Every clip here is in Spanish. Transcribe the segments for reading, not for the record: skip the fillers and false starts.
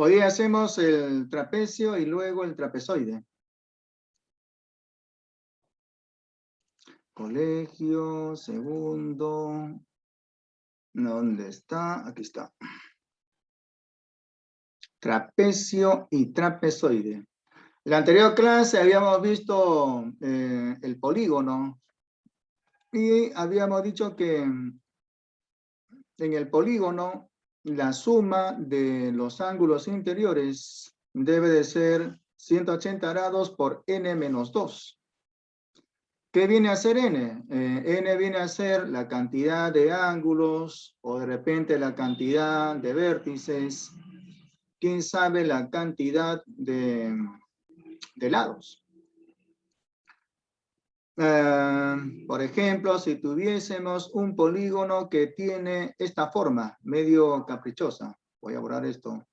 Hoy hacemos el trapecio y luego el trapezoide. Colegio, segundo. ¿Dónde está? Aquí está. Trapecio y trapezoide. En la anterior clase habíamos visto el polígono y habíamos dicho que en el polígono la suma de los ángulos interiores debe de ser 180 grados por n menos 2. ¿Qué viene a ser n? N viene a ser la cantidad de ángulos o de repente la cantidad de vértices. ¿Quién sabe la cantidad de lados? Por ejemplo, si tuviésemos un polígono que tiene esta forma, medio caprichosa. Voy a borrar esto.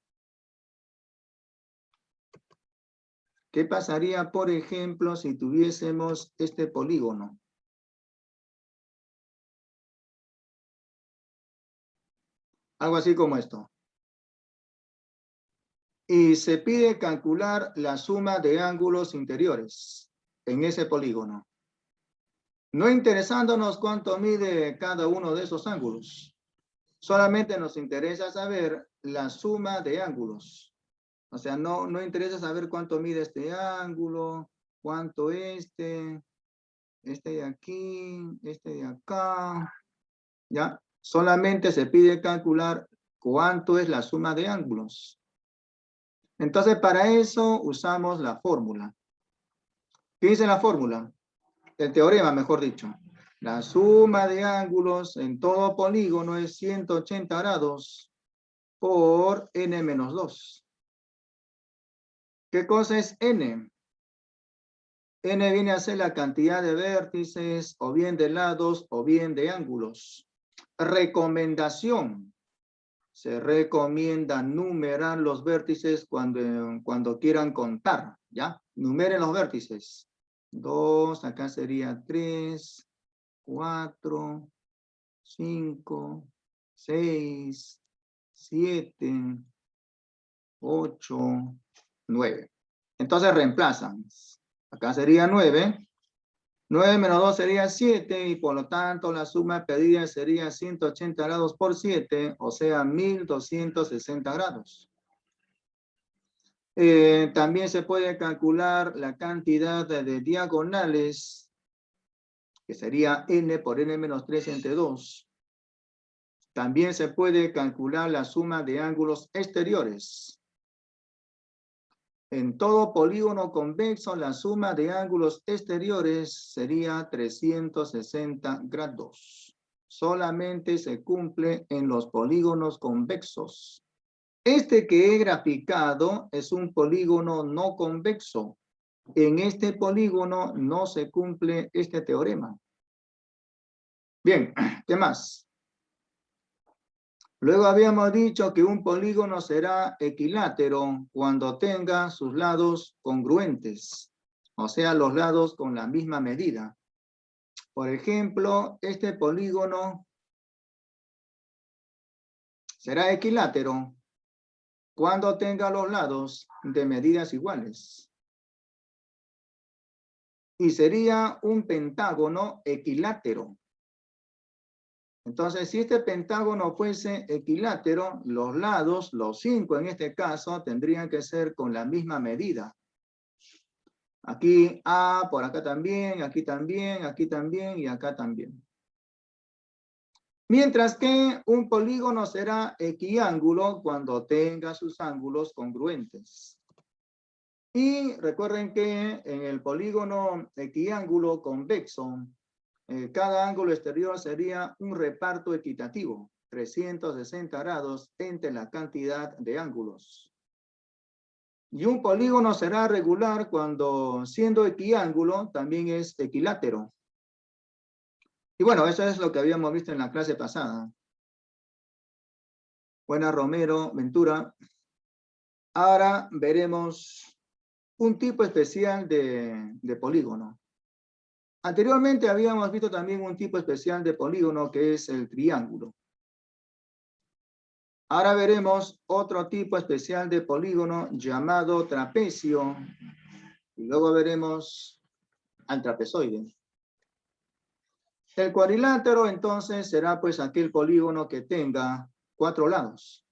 ¿Qué pasaría, por ejemplo, si tuviésemos este polígono? Algo así como esto. Y se pide calcular la suma de ángulos interiores en ese polígono. No interesándonos cuánto mide cada uno de esos ángulos. Solamente nos interesa saber la suma de ángulos. O sea, no interesa saber cuánto mide este ángulo, cuánto este de aquí, este de acá. ¿Ya? Solamente se pide calcular cuánto es la suma de ángulos. Entonces, para eso usamos la fórmula. ¿Qué dice la fórmula? El teorema, mejor dicho. La suma de ángulos en todo polígono es 180 grados por n menos 2. ¿Qué cosa es n? N viene a ser la cantidad de vértices, o bien de lados, o bien de ángulos. Recomendación. Se recomienda numerar los vértices cuando quieran contar, ¿ya? Numeren los vértices. 2, acá sería 3, 4, 5, 6, 7, 8, 9. Entonces reemplazan. Acá sería 9. 9 menos 2 sería 7 y por lo tanto la suma pedida sería 180 grados por 7, o sea 1260 grados. También se puede calcular la cantidad de diagonales, que sería n por n menos 3 entre 2. También se puede calcular la suma de ángulos exteriores. En todo polígono convexo, la suma de ángulos exteriores sería 360 grados. Solamente se cumple en los polígonos convexos. Este que he graficado es un polígono no convexo. En este polígono no se cumple este teorema. Bien, ¿qué más? Luego habíamos dicho que un polígono será equilátero cuando tenga sus lados congruentes, o sea, los lados con la misma medida. Por ejemplo, este polígono será equilátero cuando tenga los lados de medidas iguales. Y sería un pentágono equilátero. Entonces, si este pentágono fuese equilátero, los lados, los 5 en este caso, tendrían que ser con la misma medida. Aquí A, por acá también, aquí también y acá también. Mientras que un polígono será equiángulo cuando tenga sus ángulos congruentes. Y recuerden que en el polígono equiángulo convexo, cada ángulo exterior sería un reparto equitativo, 360 grados entre la cantidad de ángulos. Y un polígono será regular cuando, siendo equiángulo, también es equilátero. Y bueno, eso es lo que habíamos visto en la clase pasada. Buena, Romero, Ventura. Ahora veremos un tipo especial de polígono. Anteriormente habíamos visto también un tipo especial de polígono que es el triángulo. Ahora veremos otro tipo especial de polígono llamado trapecio. Y luego veremos al trapezoide. El cuadrilátero entonces será pues aquel polígono que tenga 4 lados.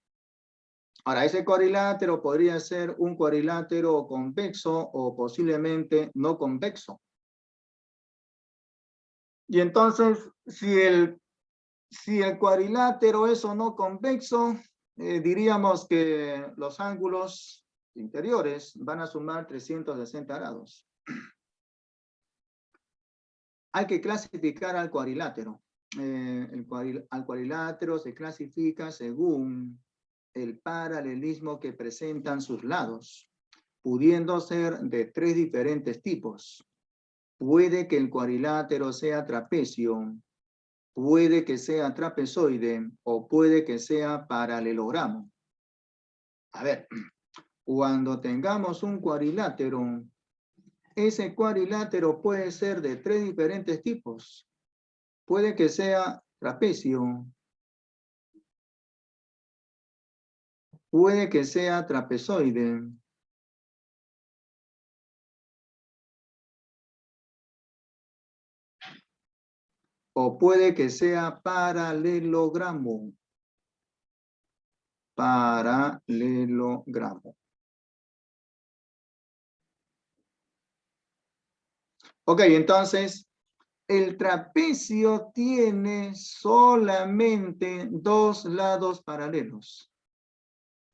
Ahora, ese cuadrilátero podría ser un cuadrilátero convexo o posiblemente no convexo. Y entonces, si el cuadrilátero es o no convexo, diríamos que los ángulos interiores van a sumar 360 grados. Hay que clasificar al cuadrilátero. Al cuadrilátero se clasifica según el paralelismo que presentan sus lados, pudiendo ser de 3 diferentes tipos. Puede que el cuadrilátero sea trapecio, puede que sea trapezoide o puede que sea paralelogramo. A ver, cuando tengamos un cuadrilátero, ese cuadrilátero puede ser de 3 diferentes tipos. Puede que sea trapecio, puede que sea trapezoide, o puede que sea paralelogramo. Paralelogramo. Ok, entonces, el trapecio tiene solamente 2 lados paralelos.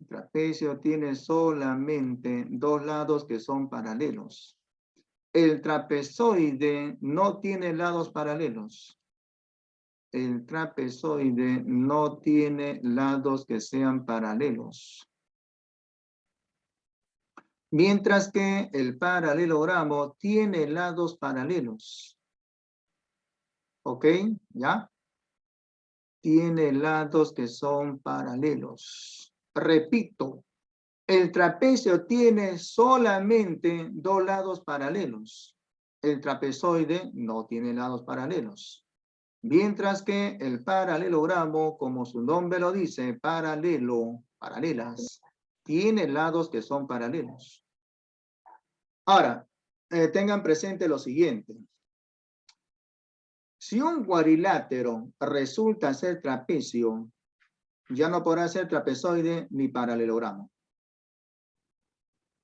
El trapecio tiene solamente 2 lados que son paralelos. El trapezoide no tiene lados paralelos. El trapezoide no tiene lados que sean paralelos. Mientras que el paralelogramo tiene lados paralelos. ¿Ok? ¿Ya? Tiene lados que son paralelos. Repito, el trapecio tiene solamente 2 lados paralelos. El trapezoide no tiene lados paralelos. Mientras que el paralelogramo, como su nombre lo dice, paralelo, paralelas, tiene lados que son paralelos. Ahora, tengan presente lo siguiente. Si un cuadrilátero resulta ser trapecio, ya no podrá ser trapezoide ni paralelogramo.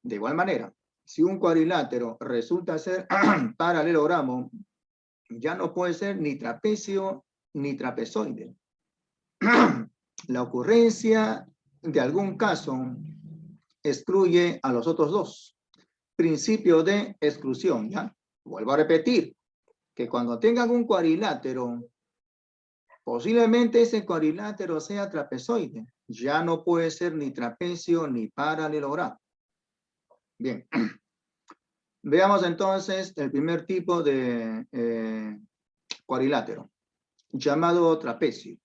De igual manera, si un cuadrilátero resulta ser paralelogramo, ya no puede ser ni trapecio ni trapezoide. La ocurrencia de algún caso excluye a los otros dos. Principio de exclusión, ¿ya? Vuelvo a repetir, que cuando tengan un cuadrilátero, posiblemente ese cuadrilátero sea trapezoide. Ya no puede ser ni trapecio ni paralelogramo. Bien. Veamos entonces el primer tipo de cuadrilátero, llamado trapecio.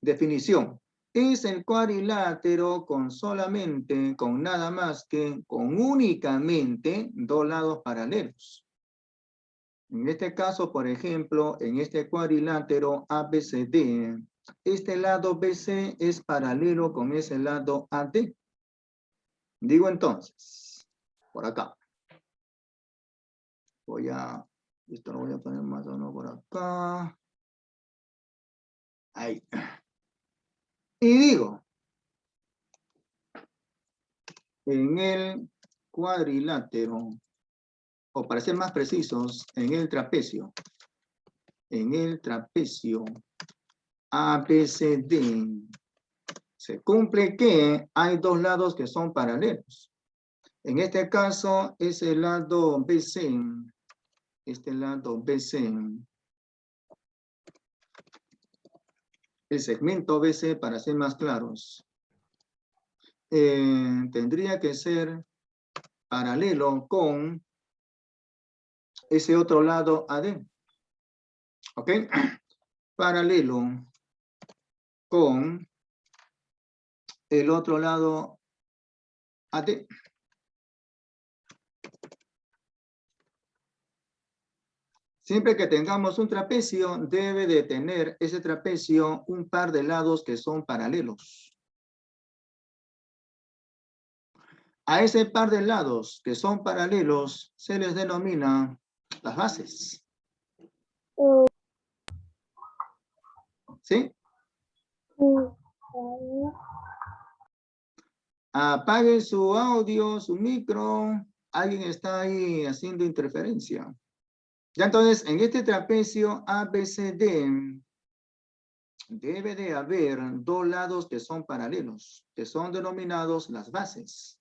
Definición. Es el cuadrilátero con solamente, con nada más que, con únicamente 2 lados paralelos. En este caso, por ejemplo, en este cuadrilátero ABCD, este lado BC es paralelo con ese lado AD. Digo entonces, por acá. Esto lo voy a poner más o menos por acá. Ahí. Y digo, en el cuadrilátero, o para ser más precisos, en el trapecio ABCD, se cumple que hay 2 lados que son paralelos. En este caso es el lado BC, este lado BC, el segmento BC, para ser más claros, tendría que ser paralelo con ese otro lado AD. ¿Ok? Paralelo con el otro lado AD. Siempre que tengamos un trapecio, debe de tener ese trapecio un par de lados que son paralelos. A ese par de lados que son paralelos se les denomina las bases. ¿Sí? Apague su audio, su micro. Alguien está ahí haciendo interferencia. Ya entonces, en este trapecio ABCD debe de haber dos lados que son paralelos, que son denominados las bases.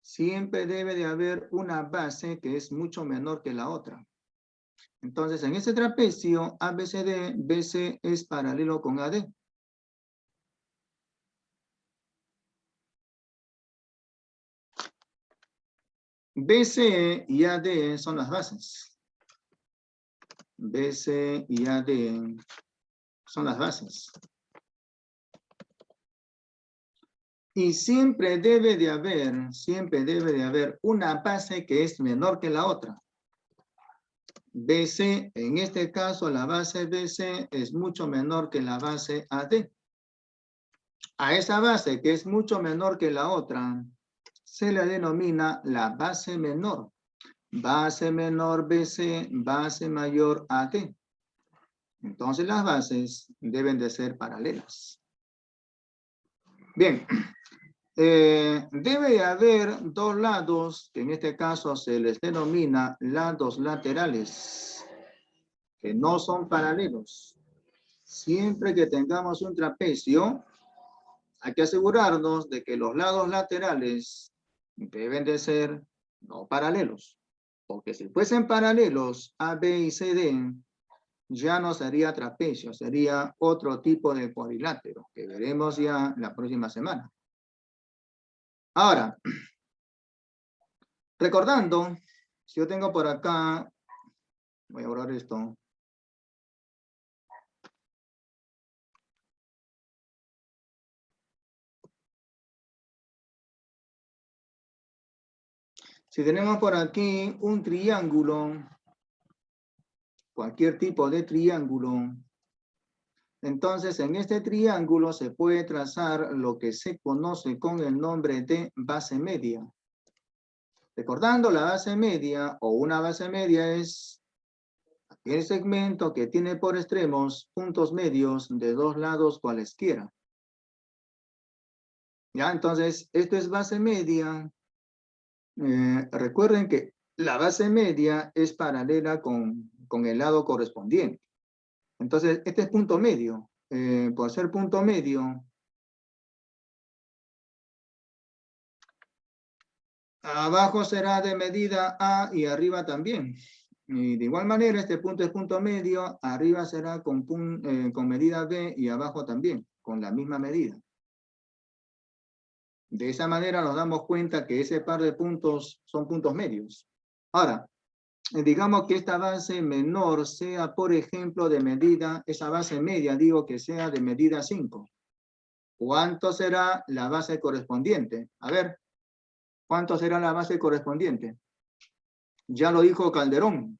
Siempre debe de haber una base que es mucho menor que la otra. Entonces, en ese trapecio ABCD, BC es paralelo con AD. BC y AD son las bases. BC y AD son las bases. Y siempre debe de haber una base que es menor que la otra. BC, en este caso la base BC es mucho menor que la base AD. A esa base que es mucho menor que la otra, se le denomina la base menor. Base menor BC, base mayor AD. Entonces las bases deben de ser paralelas. Bien. Debe de haber dos lados, que en este caso se les denomina lados laterales, que no son paralelos. Siempre que tengamos un trapecio, hay que asegurarnos de que los lados laterales deben de ser no paralelos. Porque si fuesen paralelos, A, B y C, D, ya no sería trapecio, sería otro tipo de cuadrilátero, que veremos ya la próxima semana. Ahora, recordando, si yo tengo por acá, voy a borrar esto. Si tenemos por aquí un triángulo, cualquier tipo de triángulo, entonces en este triángulo se puede trazar lo que se conoce con el nombre de base media. Recordando, la base media o una base media es aquel segmento que tiene por extremos puntos medios de dos lados cualesquiera. Ya, entonces, esto es base media. Recuerden que la base media es paralela con el lado correspondiente. Entonces, este es punto medio. Por ser punto medio, abajo será de medida A y arriba también. Y de igual manera, este punto es punto medio, arriba será con medida B y abajo también, con la misma medida. De esa manera nos damos cuenta que ese par de puntos son puntos medios. Ahora, digamos que esta base menor sea, por ejemplo, de medida, esa base media, digo que sea de medida 5. ¿Cuánto será la base correspondiente? A ver, ¿cuánto será la base correspondiente? Ya lo dijo Calderón.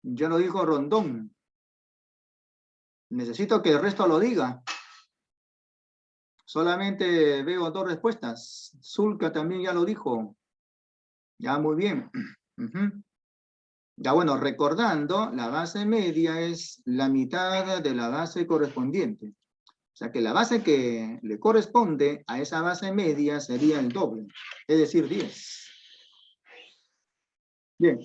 Ya lo dijo Rondón. Necesito que el resto lo diga. Solamente veo dos respuestas. Zulka también ya lo dijo. Ya, muy bien. Ya, bueno, recordando, la base media es la mitad de la base correspondiente. O sea que la base que le corresponde a esa base media sería el doble, es decir, 10. Bien,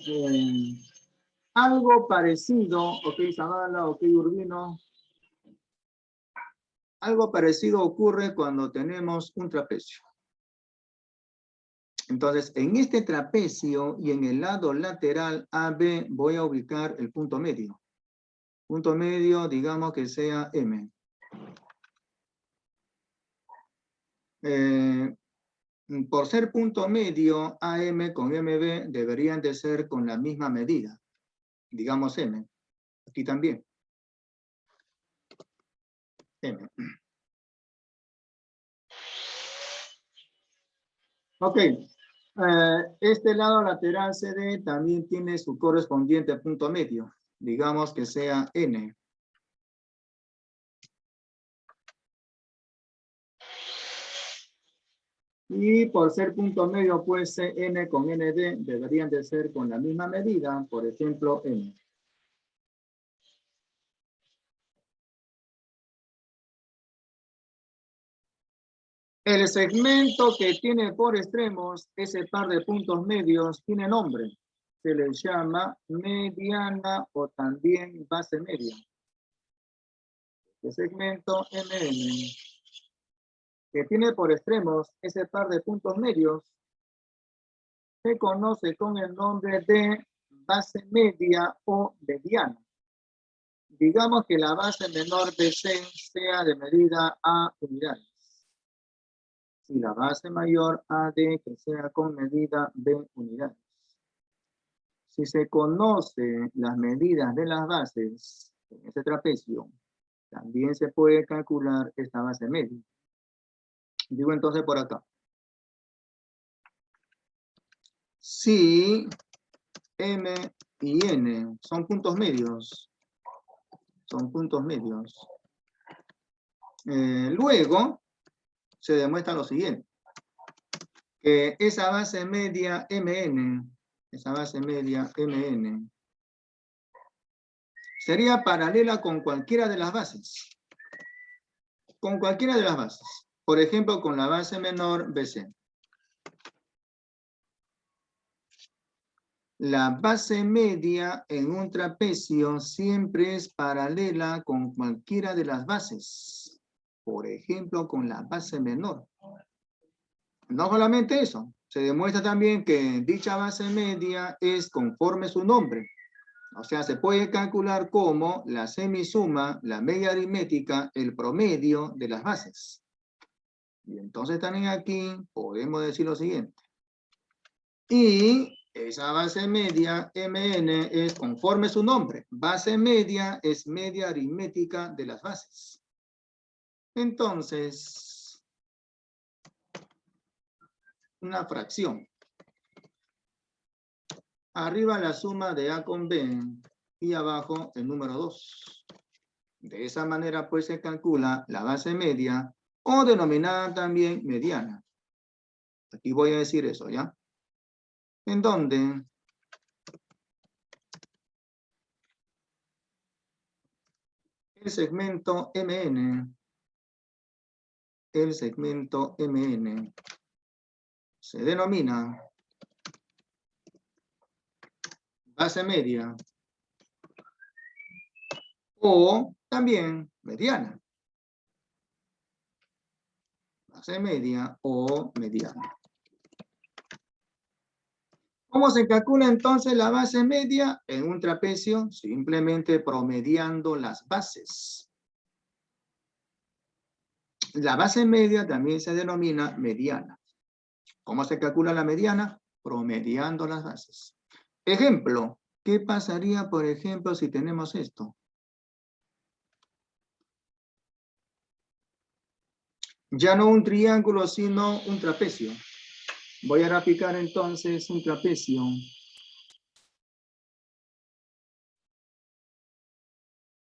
algo parecido, ok, Zavala, ok, Urbino. Algo parecido ocurre cuando tenemos un trapecio. Entonces, en este trapecio y en el lado lateral AB voy a ubicar el punto medio. Punto medio, digamos que sea M. Por ser punto medio, AM con MB deberían de ser con la misma medida. Digamos M. Aquí también. M. Ok. Este lado lateral CD también tiene su correspondiente punto medio. Digamos que sea N. Y por ser punto medio, pues n con nd deberían de ser con la misma medida, por ejemplo, n. El segmento que tiene por extremos ese par de puntos medios tiene nombre. Se le llama mediana o también base media. El segmento MN que tiene por extremos ese par de puntos medios se conoce con el nombre de base media o mediana. Digamos que la base menor de C sea de medida A unidades. Y la base mayor AD que sea con medida B unidades. Si se conocen las medidas de las bases en este trapecio, también se puede calcular esta base media. Digo entonces por acá. Si M y N son puntos medios, luego se demuestra lo siguiente, que esa base media MN, sería paralela con cualquiera de las bases. Con cualquiera de las bases. Por ejemplo, con la base menor BC. La base media en un trapecio siempre es paralela con cualquiera de las bases. Por ejemplo, con la base menor. No solamente eso, se demuestra también que dicha base media es conforme su nombre. O sea, se puede calcular como la semisuma, la media aritmética, el promedio de las bases. Y entonces también aquí podemos decir lo siguiente. Y esa base media, MN, es conforme su nombre. Base media es media aritmética de las bases. Entonces, una fracción. Arriba la suma de A con B y abajo el número 2. De esa manera pues se calcula la base media o denominada también mediana. Aquí voy a decir eso, ¿ya? En donde el segmento MN se denomina base media o también mediana. Base media o mediana. ¿Cómo se calcula entonces la base media? En un trapecio, simplemente promediando las bases. La base media también se denomina mediana. ¿Cómo se calcula la mediana? Promediando las bases. Ejemplo, ¿qué pasaría, por ejemplo, si tenemos esto? Ya no un triángulo, sino un trapecio. Voy a graficar entonces un trapecio.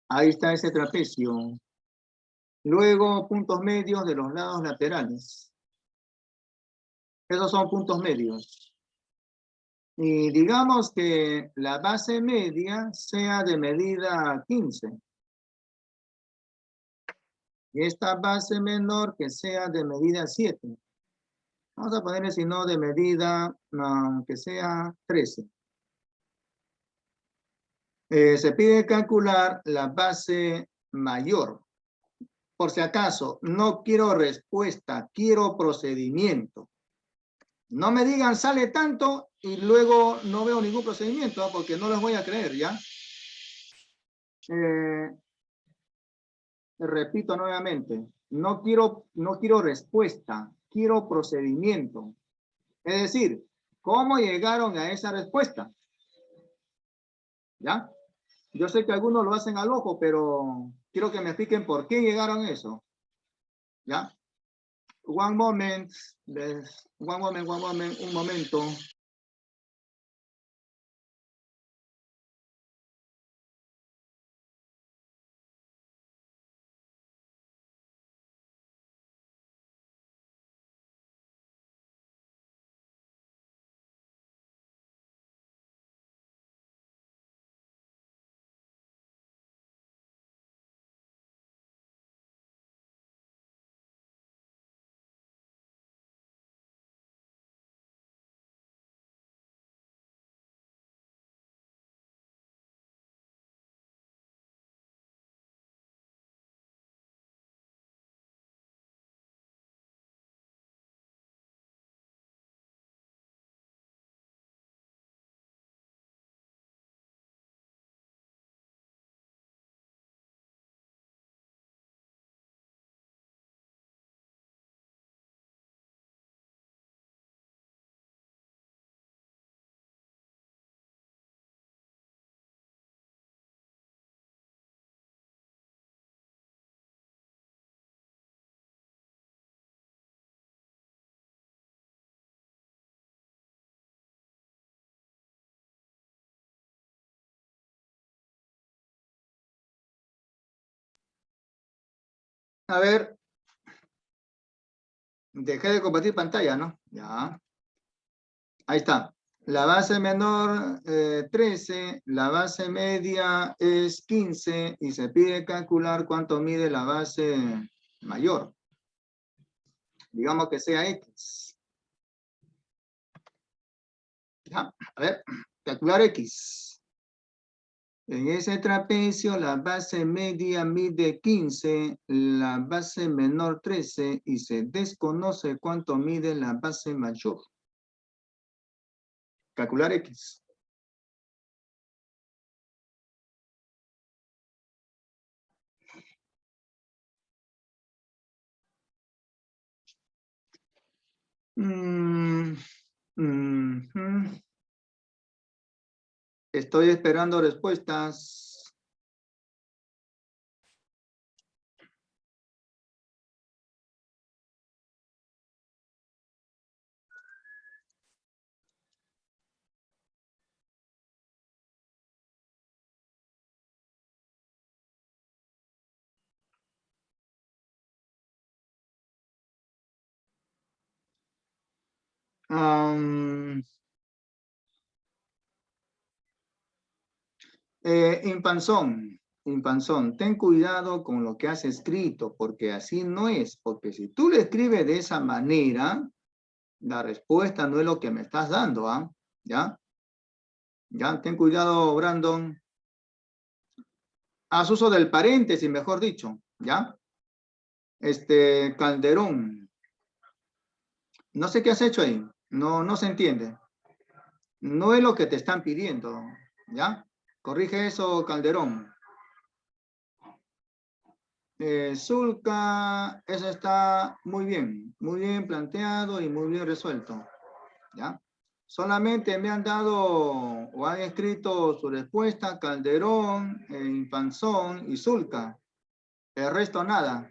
Ahí está ese trapecio. Luego, puntos medios de los lados laterales. Esos son puntos medios. Y digamos que la base media sea de medida 15. Y esta base menor que sea de medida 7. Vamos a ponerle si no de medida que sea 13. Se pide calcular la base mayor. Por si acaso, no quiero respuesta, quiero procedimiento. No me digan sale tanto y luego no veo ningún procedimiento porque no les voy a creer, ¿ya? Repito nuevamente, no quiero respuesta, quiero procedimiento. Es decir, ¿cómo llegaron a esa respuesta? ¿Ya? Yo sé que algunos lo hacen al ojo, pero quiero que me expliquen por qué llegaron a eso. ¿Ya? Un momento. A ver, dejé de compartir pantalla, ¿no? Ya. Ahí está. La base menor 13, la base media es 15 y se pide calcular cuánto mide la base mayor. Digamos que sea X. Ya, a ver, calcular X. En ese trapecio la base media mide 15, la base menor 13 y se desconoce cuánto mide la base mayor. Calcular X. Estoy esperando respuestas. Impanzón, ten cuidado con lo que has escrito, porque así no es, porque si tú le escribes de esa manera, la respuesta no es lo que me estás dando, ¿ah? ¿Ya? Ya, ten cuidado, Brandon. Haz uso del paréntesis, mejor dicho, ¿ya? Calderón. No sé qué has hecho ahí, no se entiende. No es lo que te están pidiendo, ¿ya? Corrige eso, Calderón. Zulca, eso está muy bien planteado y muy bien resuelto, ¿ya? Solamente me han dado o han escrito su respuesta Calderón, Infanzón y Zulca. El resto nada.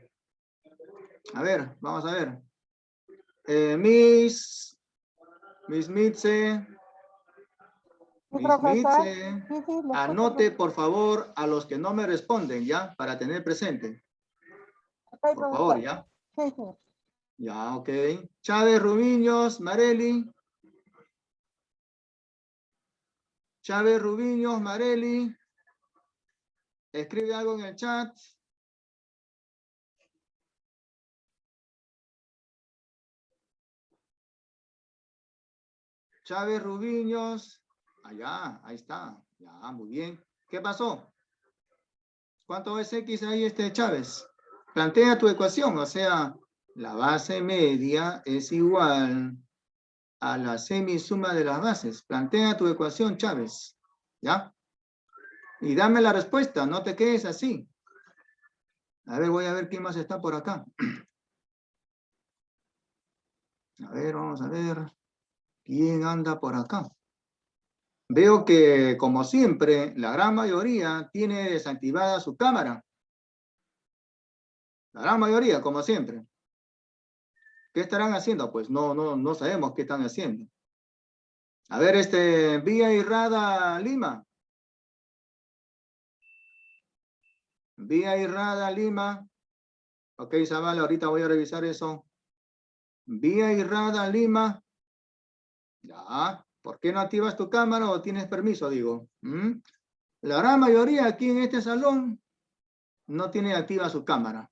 A ver, vamos a ver. Miss Mitze, Sí, Miss profesor. Mitze, Sí, sí, lo anote por favor a los que no me responden, ¿ya? Para tener presente. ok, Por favor, profesor. ¿ya? Sí, sí. Ya, ok. Chávez, Rubiños, Mareli. Chávez, Rubiños, Mareli. Escribe algo en el chat. Chávez, Rubiños. Allá, ahí está. Ya, muy bien. ¿Qué pasó? ¿Cuánto es X ahí, Chávez? Plantea tu ecuación, o sea, la base media es igual a la semisuma de las bases. Plantea tu ecuación, Chávez. ¿Ya? Y dame la respuesta, no te quedes así. A ver, voy a ver quién más está por acá. A ver, vamos a ver. ¿Quién anda por acá? Veo que, como siempre, la gran mayoría tiene desactivada su cámara. La gran mayoría, como siempre. ¿Qué estarán haciendo? Pues no sabemos qué están haciendo. A ver, Vía Irrada Lima. Vía Irrada Lima. Ok, Zavala, ahorita voy a revisar eso. Vía Irrada Lima. Ya. ¿Por qué no activas tu cámara o tienes permiso, digo? La gran mayoría aquí en este salón no tiene activa su cámara.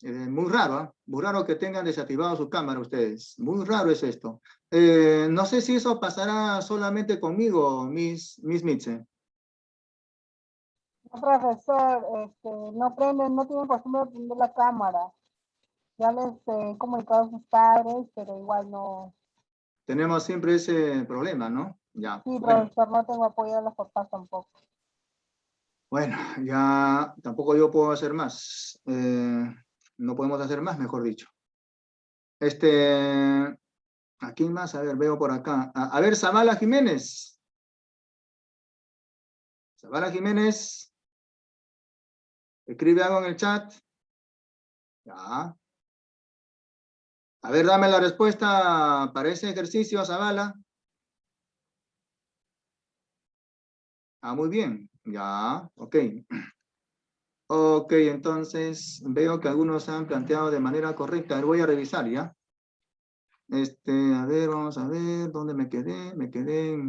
Muy raro, ¿eh? Muy raro que tengan desactivado su cámara ustedes. Muy raro es esto. No sé si eso pasará solamente conmigo, Miss Mitze. No, profesor, no prenden, no tienen costumbre de prender la cámara. Ya les he comunicado a sus padres, pero igual no. Tenemos siempre ese problema, ¿no? Ya, Sí, bueno. profesor, no tengo apoyo de los papás tampoco. Bueno, ya tampoco yo puedo hacer más. No podemos hacer más, mejor dicho. ¿A quién más? A ver, veo por acá. A ver, Zavala Jiménez. Zavala Jiménez. Escribe algo en el chat. Ya. A ver, dame la respuesta para ese ejercicio, Zavala. Ah, muy bien. Ya, ok. Ok, entonces veo que algunos han planteado de manera correcta. A ver, voy a revisar, ¿ya? A ver, vamos a ver, ¿dónde me quedé? Me quedé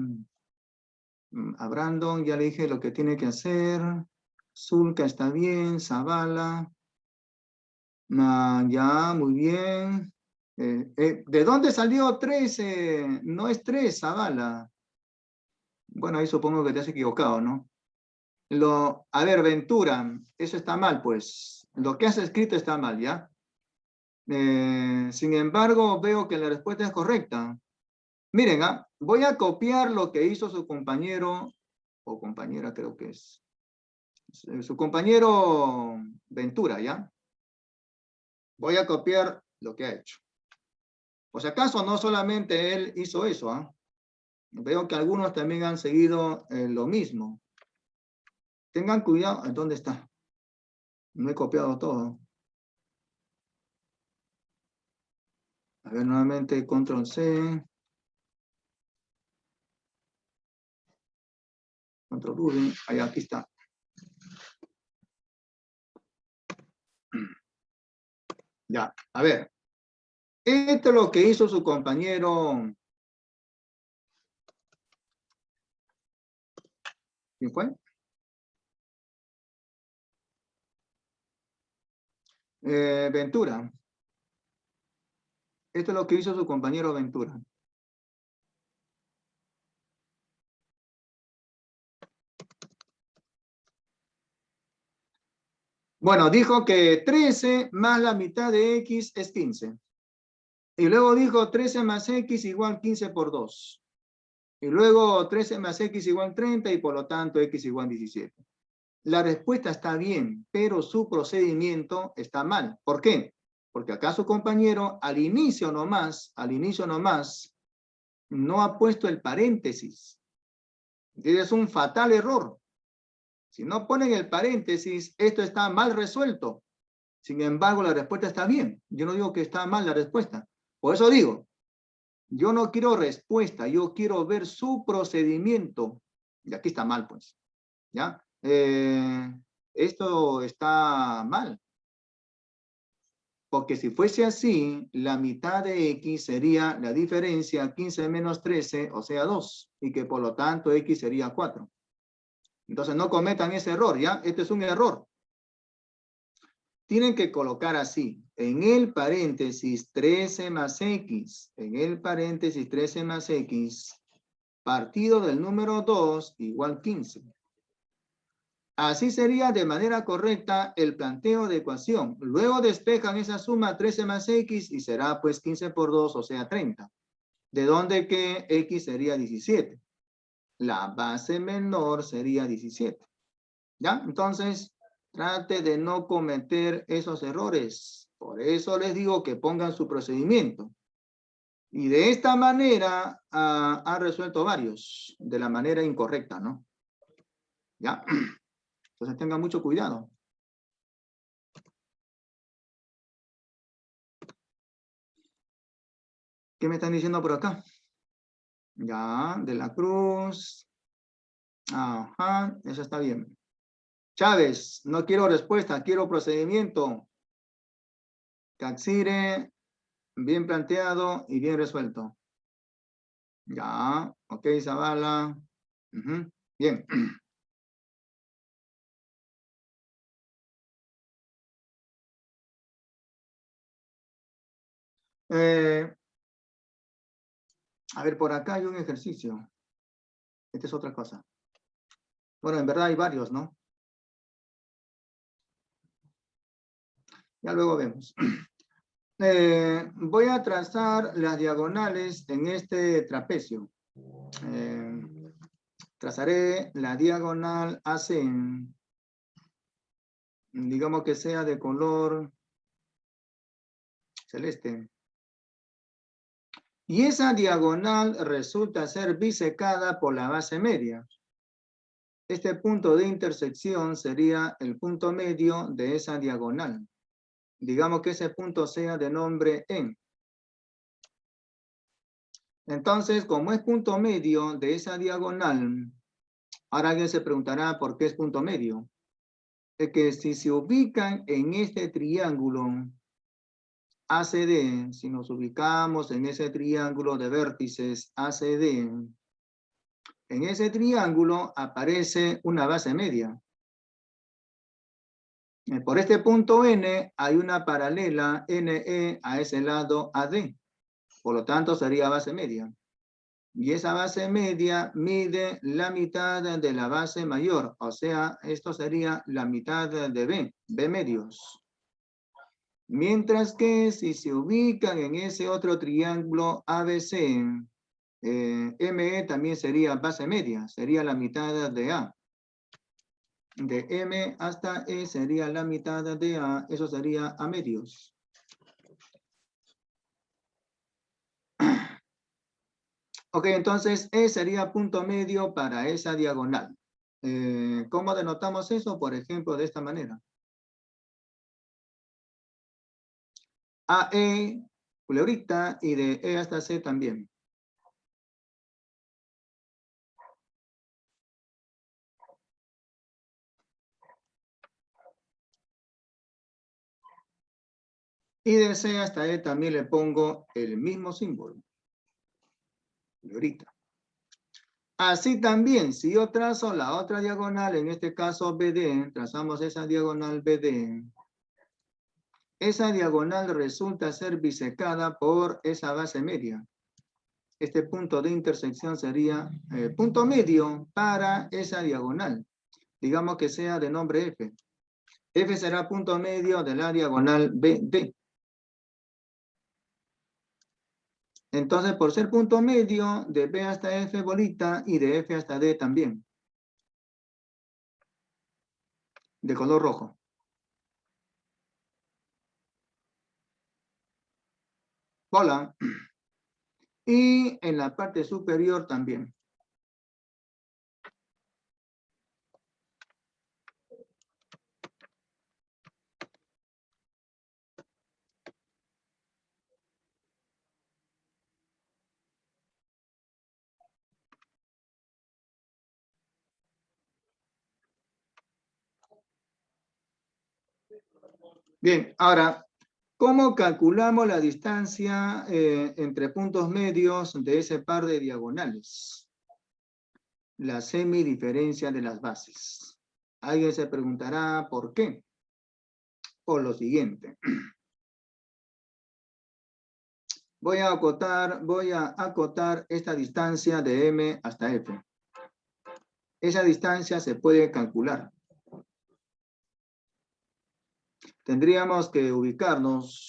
a Brandon, ya le dije lo que tiene que hacer. Zulka está bien, Zavala. Ya, muy bien. ¿De dónde salió 13? No es 3, Zavala. Bueno, ahí supongo que te has equivocado, ¿no? A ver, Ventura, eso está mal, pues. Lo que has escrito está mal, ¿ya? Sin embargo, veo que la respuesta es correcta. Miren, voy a copiar lo que hizo su compañero, o compañera creo que es, su compañero Ventura, ¿ya? Voy a copiar lo que ha hecho. Por si acaso, no solamente él hizo eso, ¿ah? Veo que algunos también han seguido lo mismo. Tengan cuidado, ¿dónde está? No he copiado todo. A ver, nuevamente, control C. Control V. Ahí, aquí está. Ya, a ver. Esto es lo que hizo su compañero. ¿Quién fue? Ventura. Esto es lo que hizo su compañero Ventura. Bueno, dijo que 13 más la mitad de x es 15. Y luego dijo 13 más x igual 15 por 2. Y luego 13 más x igual 30 y por lo tanto x igual 17. La respuesta está bien, pero su procedimiento está mal. ¿Por qué? Porque acá su compañero al inicio nomás, no ha puesto el paréntesis. Es un fatal error. Si no ponen el paréntesis, esto está mal resuelto. Sin embargo, la respuesta está bien. Yo no digo que está mal la respuesta. Por eso digo, yo no quiero respuesta, yo quiero ver su procedimiento. Y aquí está mal, pues. ¿Ya? Esto está mal. Porque si fuese así, la mitad de x sería la diferencia 15 menos 13, o sea 2. Y que por lo tanto x sería 4. Entonces no cometan ese error, ¿ya? Este es un error. Tienen que colocar así, en el paréntesis 13 más x, en el paréntesis 13 más x, partido del número 2 igual 15. Así sería de manera correcta el planteo de ecuación. Luego despejan esa suma 13 más x y será pues 15 por 2, o sea 30. De donde que x sería 17. La base menor sería 17. ¿Ya? Entonces, trate de no cometer esos errores. Por eso les digo que pongan su procedimiento. Y de esta manera ha resuelto varios de la manera incorrecta, ¿no? ¿Ya? Entonces tengan mucho cuidado. ¿Qué me están diciendo por acá? Ya, de la Cruz. Ajá, eso está bien. Chávez, no quiero respuesta, quiero procedimiento. Caxire, bien planteado y bien resuelto. Ya, ok, Zavala. Bien. A ver, por acá hay un ejercicio. Esta es otra cosa. Bueno, en verdad hay varios, ¿no? Ya luego vemos. Voy a trazar las diagonales en este trapecio. Trazaré la diagonal AC. Digamos que sea de color celeste. Y esa diagonal resulta ser bisecada por la base media. Este punto de intersección sería el punto medio de esa diagonal. Digamos que ese punto sea de nombre E. Entonces, como es punto medio de esa diagonal, ahora alguien se preguntará por qué es punto medio. es que si se ubican en este triángulo ACD, si nos ubicamos en ese triángulo de vértices ACD, en ese triángulo aparece una base media. Por este punto N hay una paralela NE a ese lado AD. Por lo tanto, sería base media. Y esa base media mide la mitad de la base mayor. O sea, esto sería la mitad de B medios. Mientras que si se ubican en ese otro triángulo ABC, ME también sería base media, sería la mitad de A. De M hasta E sería la mitad de A, eso sería A medios. Ok, entonces E sería punto medio para esa diagonal. ¿Cómo denotamos eso? Por ejemplo, de esta manera. AE, culebrita, y de E hasta C también. Y de C hasta E también le pongo el mismo símbolo. Culebrita. Así también, si yo trazo la otra diagonal, en este caso BD, trazamos esa diagonal BD, esa diagonal resulta ser bisecada por esa base media. Este punto de intersección sería punto medio para esa diagonal. Digamos que sea de nombre F. F será punto medio de la diagonal BD. Entonces, por ser punto medio, de B hasta F bolita y de F hasta D también. De color rojo. Bola. Y en la parte superior también. Bien, ahora, ¿cómo calculamos la distancia entre puntos medios de ese par de diagonales? La semidiferencia de las bases. Alguien se preguntará, ¿por qué? Por lo siguiente. Voy a acotar esta distancia de M hasta F. Esa distancia se puede calcular. Tendríamos que ubicarnos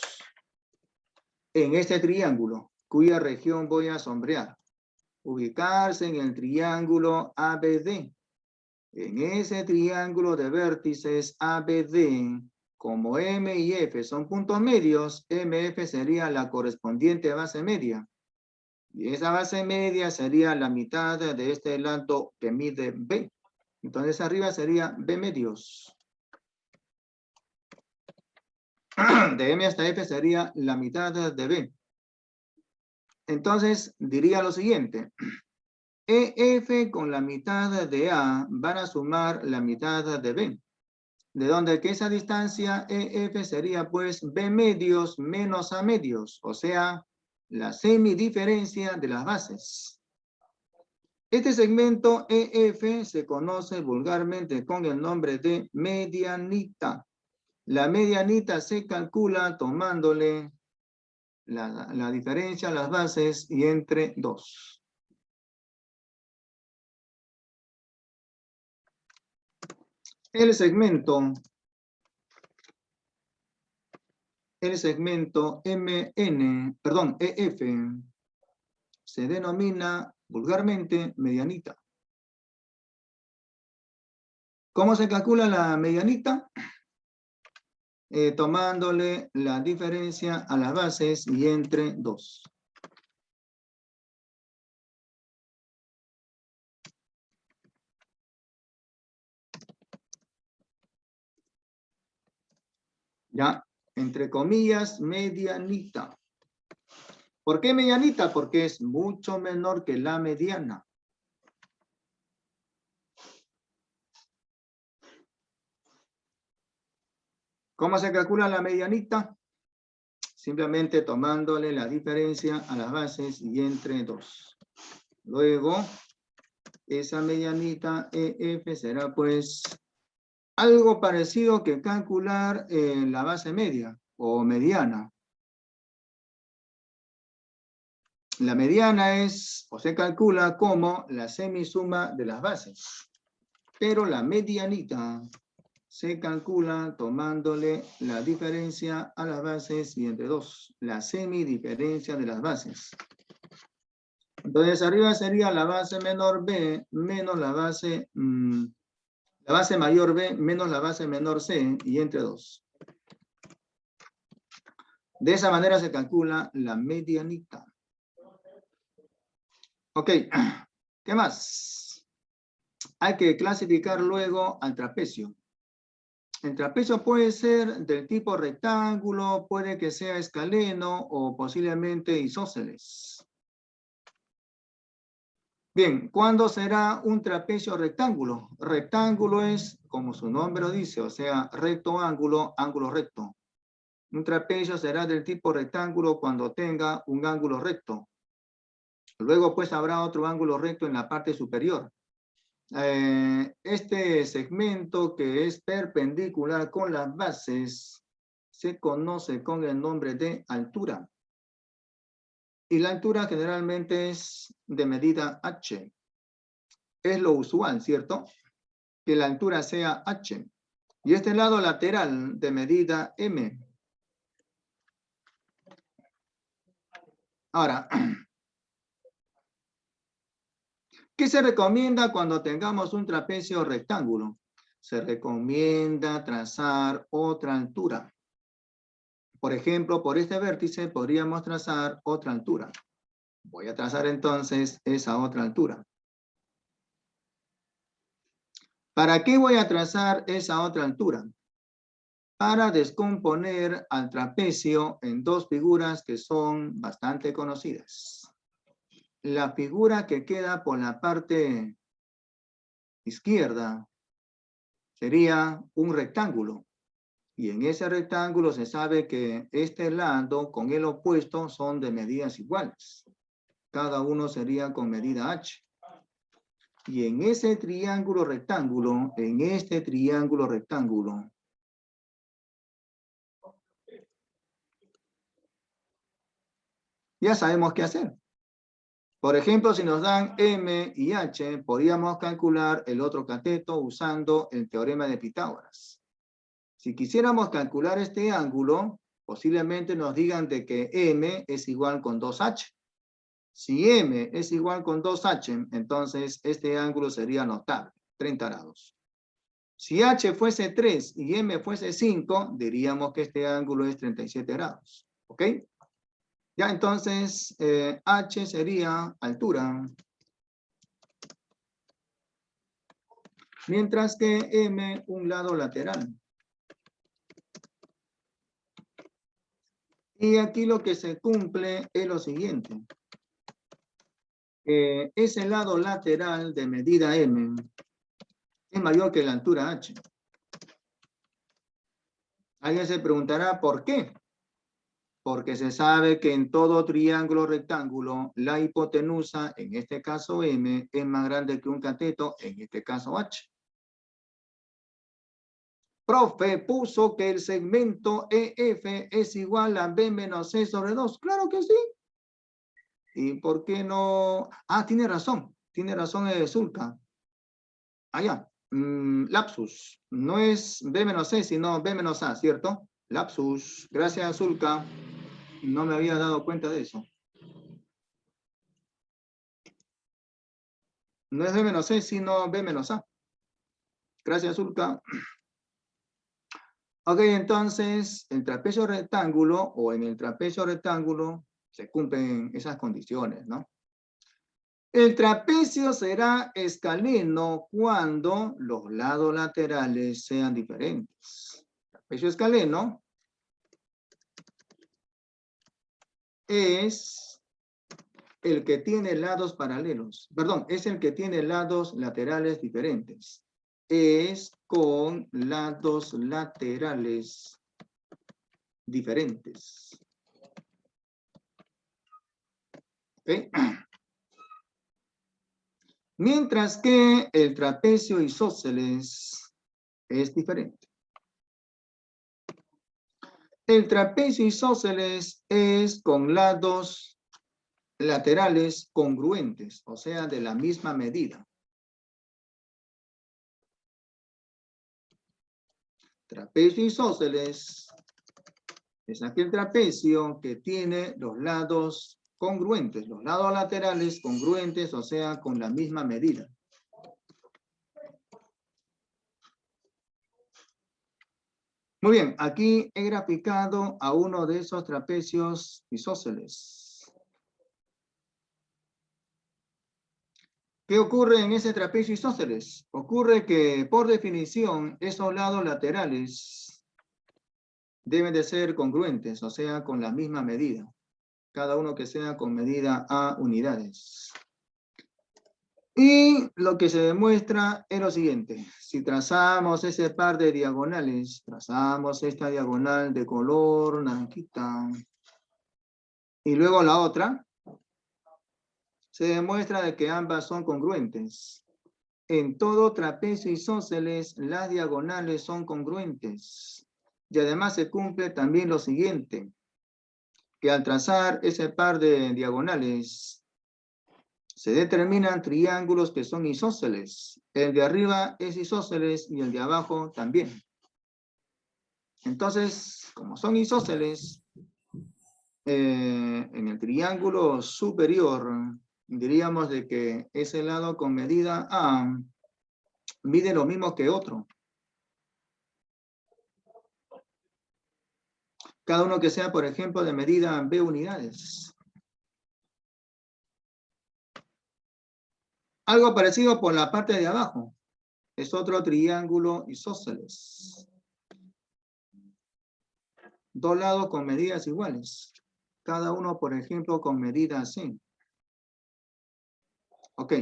en este triángulo, cuya región voy a sombrear. Ubicarse en el triángulo ABD. En ese triángulo de vértices ABD, como M y F son puntos medios, MF sería la correspondiente base media. Y esa base media sería la mitad de este lado que mide B. Entonces arriba sería B medios. De M hasta F sería la mitad de B. Entonces diría lo siguiente. EF con la mitad de A van a sumar la mitad de B. De donde que esa distancia EF sería pues B medios menos A medios. O sea, la semidiferencia de las bases. Este segmento EF se conoce vulgarmente con el nombre de medianita. La medianita se calcula tomándole la diferencia a las bases y entre 2. El segmento EF se denomina vulgarmente medianita. ¿Cómo se calcula la medianita? Tomándole la diferencia a las bases y entre 2. Ya, entre comillas, medianita. ¿Por qué medianita? Porque es mucho menor que la mediana. ¿Cómo se calcula la medianita? Simplemente tomándole la diferencia a las bases y entre 2. Luego, esa medianita EF será pues algo parecido que calcular la base media o mediana. La mediana es, o se calcula como la semisuma de las bases. Pero la medianita se calcula tomándole la diferencia a las bases y entre 2. La semidiferencia de las bases. Entonces arriba sería la base menor B menos la base mayor B menos la base menor C y entre 2. De esa manera se calcula la medianita. Ok, ¿qué más? Hay que clasificar luego al trapecio. El trapecio puede ser del tipo rectángulo, puede que sea escaleno o posiblemente isósceles. Bien, ¿cuándo será un trapecio rectángulo? Rectángulo es, como su nombre lo dice, o sea, recto ángulo, ángulo recto. Un trapecio será del tipo rectángulo cuando tenga un ángulo recto. Luego pues habrá otro ángulo recto en la parte superior. Este segmento que es perpendicular con las bases se conoce con el nombre de altura. Y la altura generalmente es de medida h. Es lo usual, ¿cierto? Que la altura sea h. Y este lado lateral de medida m. Ahora, ¿qué se recomienda cuando tengamos un trapecio rectángulo? Se recomienda trazar otra altura. Por ejemplo, por este vértice podríamos trazar otra altura. Voy a trazar entonces esa otra altura. ¿Para qué voy a trazar esa otra altura? Para descomponer al trapecio en dos figuras que son bastante conocidas. La figura que queda por la parte izquierda sería un rectángulo. Y en ese rectángulo se sabe que este lado con el opuesto son de medidas iguales. Cada uno sería con medida h. Y en ese triángulo rectángulo, en este triángulo rectángulo, ya sabemos qué hacer. Por ejemplo, si nos dan M y H, podríamos calcular el otro cateto usando el teorema de Pitágoras. Si quisiéramos calcular este ángulo, posiblemente nos digan de que M es igual con 2H. Si M es igual con 2H, entonces este ángulo sería notable, 30 grados. Si H fuese 3 y M fuese 5, diríamos que este ángulo es 37 grados. ¿Ok? Ya entonces, H sería altura. Mientras que M, un lado lateral. Y aquí lo que se cumple es lo siguiente. Ese lado lateral de medida M es mayor que la altura H. Alguien se preguntará ¿por qué? Porque se sabe que en todo triángulo rectángulo, la hipotenusa, en este caso M, es más grande que un cateto, en este caso H. Profe, puso que el segmento EF es igual a B menos C sobre 2. Claro que sí. ¿Y por qué no? Ah, tiene razón Zulka. Ah, ya. Lapsus. No es B menos C, sino B menos A, ¿cierto? Lapsus. Gracias, Zulka. No me había dado cuenta de eso. No es B menos C, sino B menos A. Gracias, Zulka. Ok, entonces, el trapecio rectángulo o en el trapecio rectángulo se cumplen esas condiciones, ¿no? El trapecio será escaleno cuando los lados laterales sean diferentes. Trapecio escaleno es el que tiene lados paralelos. Perdón, es el que tiene lados laterales diferentes. Es con lados laterales diferentes. ¿Ok? Mientras que el trapecio isósceles es diferente. El trapecio isósceles es con lados laterales congruentes, o sea, de la misma medida. Trapecio isósceles es aquel trapecio que tiene los lados congruentes, los lados laterales congruentes, o sea, con la misma medida. Muy bien, aquí he graficado a uno de esos trapecios isósceles. ¿Qué ocurre en ese trapecio isósceles? Ocurre que, por definición, esos lados laterales deben de ser congruentes, o sea, con la misma medida. Cada uno que sea con medida a unidades. Y lo que se demuestra es lo siguiente. Si trazamos ese par de diagonales, trazamos esta diagonal de color naranjita, y luego la otra, se demuestra de que ambas son congruentes. En todo trapecio isósceles, las diagonales son congruentes. Y además se cumple también lo siguiente, que al trazar ese par de diagonales, se determinan triángulos que son isósceles. El de arriba es isósceles y el de abajo también. Entonces, como son isósceles, en el triángulo superior, diríamos de que ese lado con medida A mide lo mismo que otro. Cada uno que sea, por ejemplo, de medida B unidades. Algo parecido por la parte de abajo. Es otro triángulo isósceles. Dos lados con medidas iguales. Cada uno, por ejemplo, con medida C. Ok.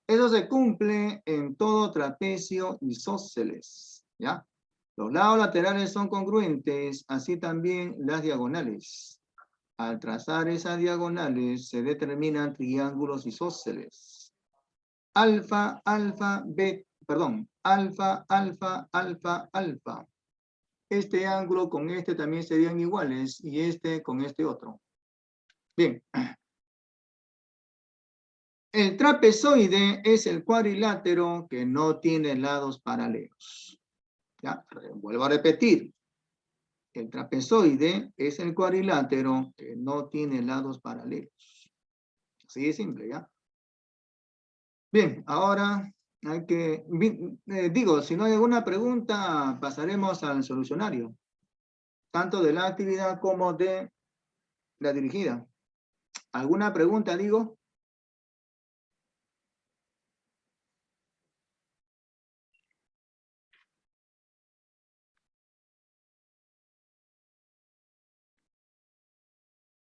Eso se cumple en todo trapecio isósceles. ¿Ya? Los lados laterales son congruentes, así también las diagonales. Al trazar esas diagonales se determinan triángulos isósceles. Alfa, alfa, alfa, alfa, alfa, alfa. Este ángulo con este también serían iguales y este con este otro. Bien. El trapezoide es el cuadrilátero que no tiene lados paralelos. ¿Ya? Vuelvo a repetir. El trapezoide es el cuadrilátero que no tiene lados paralelos. Así de simple, ¿ya? Bien, ahora hay que... digo, si no hay alguna pregunta, pasaremos al solucionario. Tanto de la actividad como de la dirigida. ¿Alguna pregunta, digo?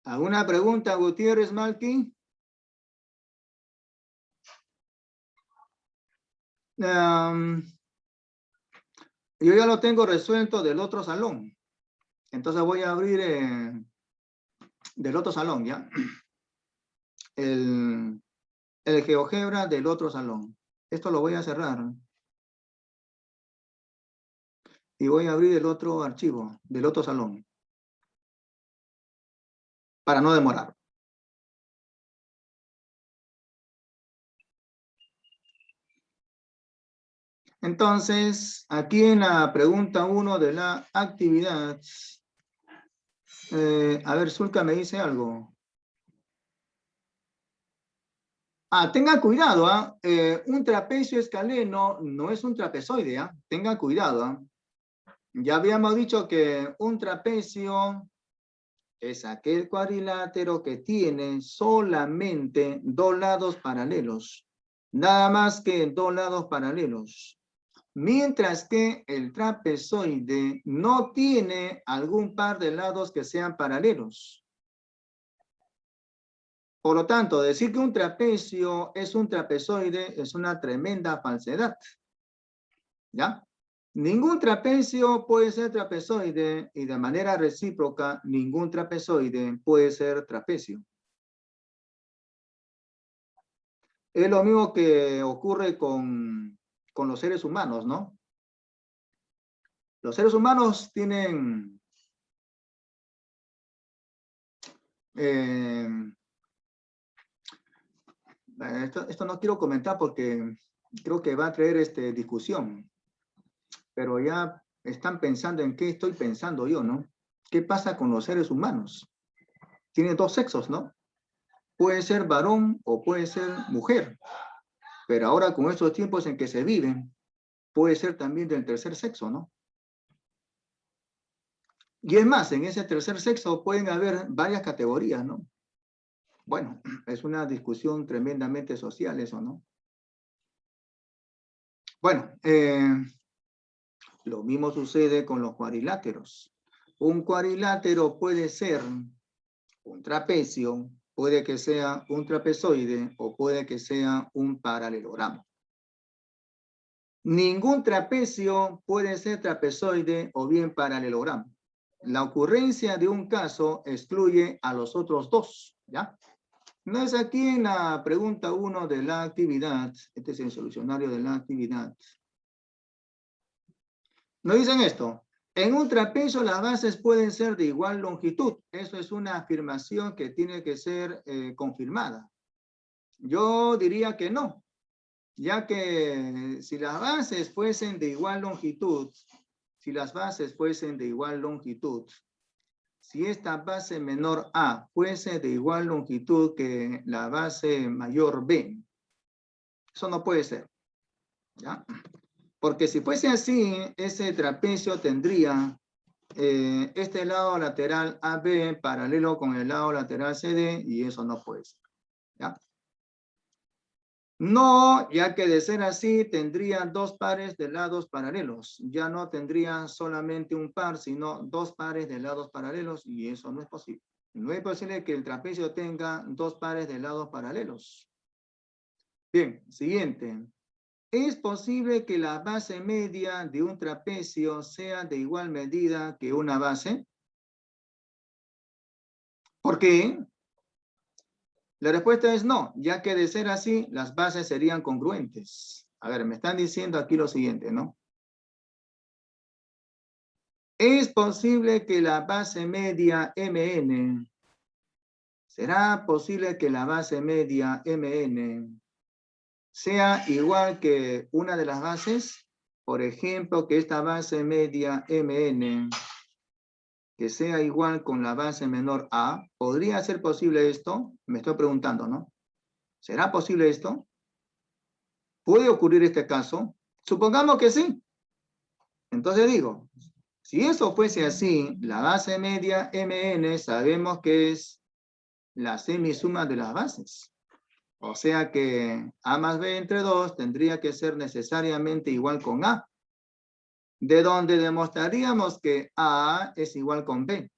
¿Alguna pregunta, Gutiérrez Malqui? Yo ya lo tengo resuelto del otro salón. Entonces voy a abrir del otro salón, ¿ya? El GeoGebra del otro salón. Esto lo voy a cerrar. Y voy a abrir el otro archivo del otro salón. Para no demorar. Entonces, aquí en la pregunta 1 de la actividad, a ver, Zulka me dice algo. Tenga cuidado, un trapecio escaleno no es un trapezoide, tenga cuidado. Ya habíamos dicho que un trapecio es aquel cuadrilátero que tiene solamente dos lados paralelos. Nada más que dos lados paralelos. Mientras que el trapezoide no tiene algún par de lados que sean paralelos. Por lo tanto, decir que un trapecio es un trapezoide es una tremenda falsedad. ¿Ya? Ningún trapecio puede ser trapezoide y de manera recíproca, ningún trapezoide puede ser trapecio. Es lo mismo que ocurre con los seres humanos, ¿no? Los seres humanos tienen esto no quiero comentar porque creo que va a traer discusión, pero ya están pensando en qué estoy pensando yo, ¿no? ¿Qué pasa con los seres humanos? Tienen dos sexos, ¿no? Puede ser varón o puede ser mujer, pero ahora con estos tiempos en que se viven, puede ser también del tercer sexo, ¿no? Y es más, en ese tercer sexo pueden haber varias categorías, ¿no? Bueno, es una discusión tremendamente social eso, ¿no? Bueno, lo mismo sucede con los cuadriláteros. Un cuadrilátero puede ser un trapecio, puede que sea un trapezoide o puede que sea un paralelogramo. Ningún trapecio puede ser trapezoide o bien paralelogramo. La ocurrencia de un caso excluye a los otros dos, ¿ya? No es aquí en la pregunta 1 de la actividad, este es el solucionario de la actividad. Nos dicen esto, en un trapecio las bases pueden ser de igual longitud. Eso es una afirmación que tiene que ser confirmada. Yo diría que no, ya que si las bases fuesen de igual longitud, si las bases fuesen de igual longitud, si esta base menor A fuese de igual longitud que la base mayor B, eso no puede ser, ¿ya? Porque si fuese así, ese trapecio tendría este lado lateral AB paralelo con el lado lateral CD y eso no puede ser, ¿ya? No, ya que de ser así tendría dos pares de lados paralelos. Ya no tendría solamente un par, sino dos pares de lados paralelos y eso no es posible. No es posible que el trapecio tenga dos pares de lados paralelos. Bien, siguiente. ¿Es posible que la base media de un trapecio sea de igual medida que una base? ¿Por qué? La respuesta es no, ya que de ser así, las bases serían congruentes. A ver, me están diciendo aquí lo siguiente, ¿no? ¿Es posible que la base media MN, será posible que la base media MN sea igual que una de las bases? Por ejemplo, que esta base media MN, que sea igual con la base menor A. ¿Podría ser posible esto? Me estoy preguntando, ¿no? ¿Será posible esto? ¿Puede ocurrir este caso? Supongamos que sí. Entonces digo, si eso fuese así, la base media MN sabemos que es la semisuma de las bases. O sea que A más B entre 2 tendría que ser necesariamente igual con A. De donde demostraríamos que A es igual con B.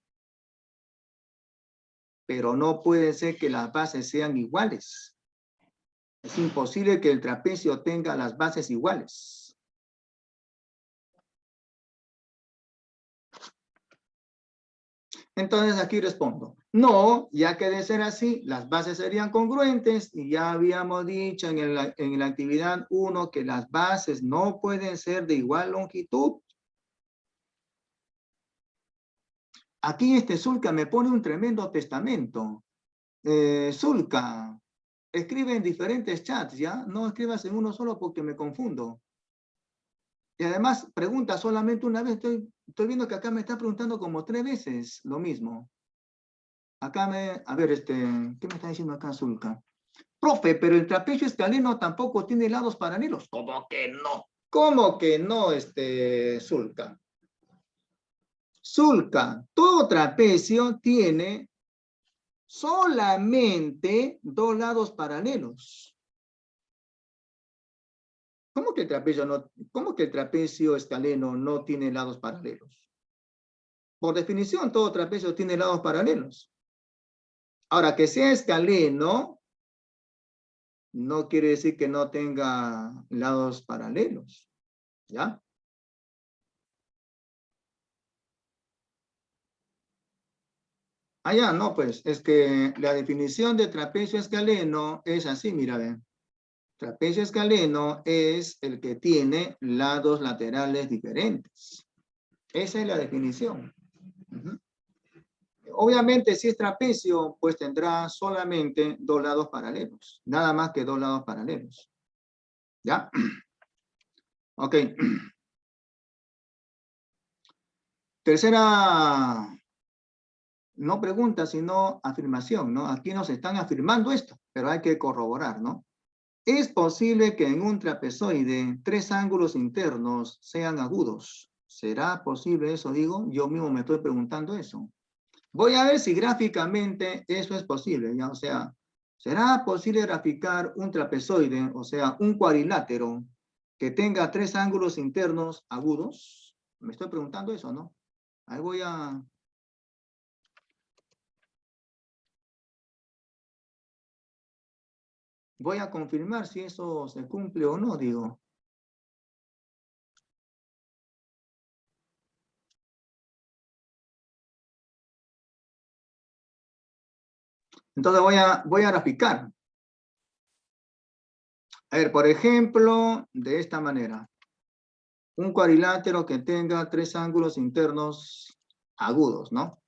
Pero no puede ser que las bases sean iguales. Es imposible que el trapecio tenga las bases iguales. Entonces aquí respondo, no, ya que de ser así, las bases serían congruentes y ya habíamos dicho en la actividad 1 que las bases no pueden ser de igual longitud. Aquí Zulka me pone un tremendo testamento. Zulka, escribe en diferentes chats, ¿ya? No escribas en uno solo porque me confundo. Y además pregunta solamente una vez. Estoy viendo que acá me está preguntando como 3 veces lo mismo. Acá a ver, ¿qué me está diciendo acá Zulka? Profe, pero el trapecio escaleno tampoco tiene lados paralelos. ¿Cómo que no? ¿Cómo que no, Zulka? Zulka, todo trapecio tiene solamente dos lados paralelos. ¿Cómo que el trapecio escaleno no tiene lados paralelos? Por definición, todo trapecio tiene lados paralelos. Ahora, que sea escaleno, no quiere decir que no tenga lados paralelos, ¿ya? Ah, ya, no, pues, es que la definición de trapecio escaleno es así, mira, ven. Trapecio escaleno es el que tiene lados laterales diferentes. Esa es la definición. Ujú. Obviamente, si es trapecio, pues tendrá solamente dos lados paralelos. Nada más que dos lados paralelos. ¿Ya? Ok. Tercera, no pregunta, sino afirmación, ¿no? Aquí nos están afirmando esto, pero hay que corroborar, ¿no? Es posible que en un trapezoide tres ángulos internos sean agudos. ¿Será posible eso, digo? Yo mismo me estoy preguntando eso. Voy a ver si gráficamente eso es posible, ¿ya? O sea, ¿será posible graficar un trapezoide, o sea, un cuadrilátero, que tenga tres ángulos internos agudos? Me estoy preguntando eso, ¿no? Ahí voy a confirmar si eso se cumple o no, digo. Entonces voy a graficar. A ver, por ejemplo, de esta manera. Un cuadrilátero que tenga tres ángulos internos agudos, ¿no?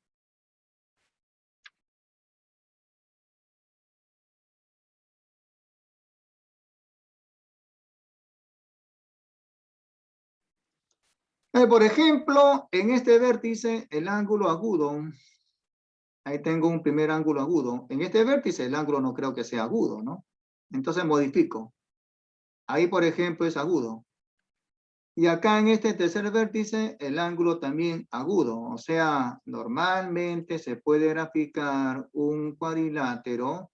Por ejemplo, en este vértice, el ángulo agudo, ahí tengo un primer ángulo agudo. En este vértice, el ángulo no creo que sea agudo, ¿no? Entonces modifico. Ahí, por ejemplo, es agudo. Y acá en este tercer vértice, el ángulo también agudo. O sea, normalmente se puede graficar un cuadrilátero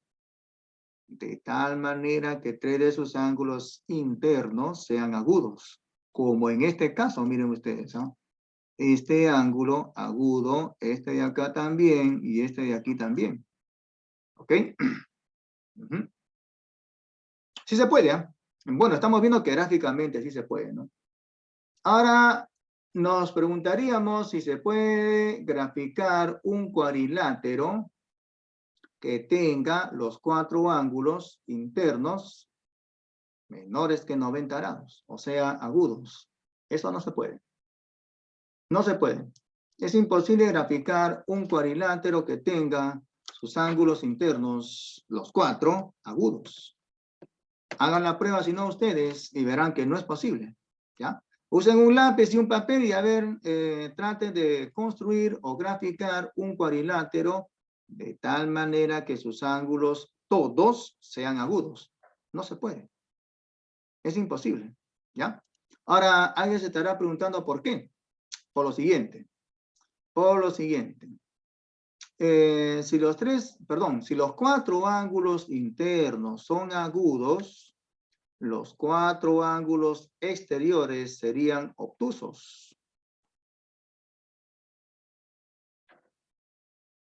de tal manera que tres de sus ángulos internos sean agudos. Como en este caso, miren ustedes, ¿no? Este ángulo agudo, este de acá también y este de aquí también. ¿Ok? Ujú. Sí se puede, ¿eh? Bueno, estamos viendo que gráficamente sí se puede, ¿no? Ahora nos preguntaríamos si se puede graficar un cuadrilátero que tenga los cuatro ángulos internos menores que 90 grados, o sea, agudos. Eso no se puede. No se puede. Es imposible graficar un cuadrilátero que tenga sus ángulos internos, los cuatro, agudos. Hagan la prueba si no ustedes y verán que no es posible. ¿Ya? Usen un lápiz y un papel y a ver, traten de construir o graficar un cuadrilátero de tal manera que sus ángulos todos sean agudos. No se puede. Es imposible. ¿Ya? Ahora, alguien se estará preguntando por qué. Por lo siguiente. Por lo siguiente. Si los cuatro ángulos internos son agudos, los cuatro ángulos exteriores serían obtusos.